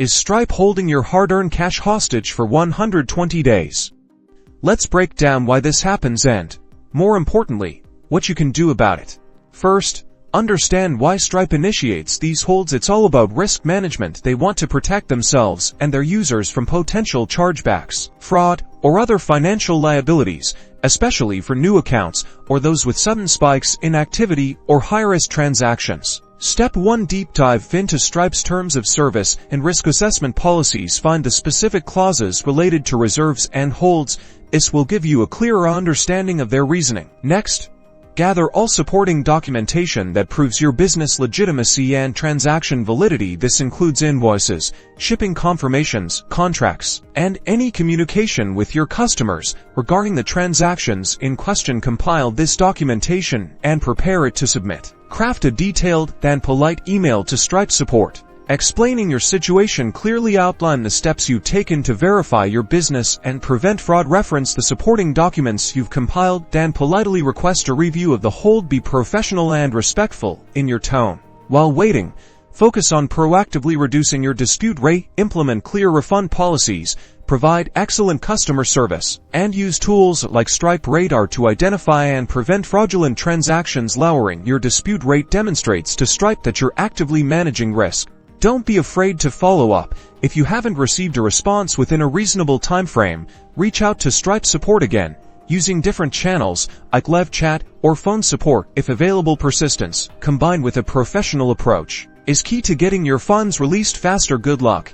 Is Stripe holding your hard-earned cash hostage for 120 days? Let's break down why this happens and, more importantly, what you can do about it. First, understand why Stripe initiates these holds. It's all about risk management. They want to protect themselves and their users from potential chargebacks, fraud, or other financial liabilities, especially for new accounts or those with sudden spikes in activity or high-risk transactions. Step 1. Deep dive into Stripe's terms of service and risk assessment policies. Find the specific clauses related to reserves and holds. This will give you a clearer understanding of their reasoning. Next, gather all supporting documentation that proves your business legitimacy and transaction validity. This includes invoices, shipping confirmations, contracts, and any communication with your customers regarding the transactions in question. Compile this documentation and prepare it to submit. Craft a detailed and polite email to Stripe support, explaining your situation. Clearly outline the steps you've taken to verify your business and prevent fraud. Reference the supporting documents you've compiled and politely request a review of the hold. Be professional and respectful in your tone. While waiting, focus on proactively reducing your dispute rate, implement clear refund policies, provide excellent customer service, and use tools like Stripe Radar to identify and prevent fraudulent transactions. Lowering your dispute rate demonstrates to Stripe that you're actively managing risk. Don't be afraid to follow up. If you haven't received a response within a reasonable time frame, reach out to Stripe support again, using different channels like live chat or phone support if available. Persistence, combined with a professional approach, is key to getting your funds released faster. Good luck.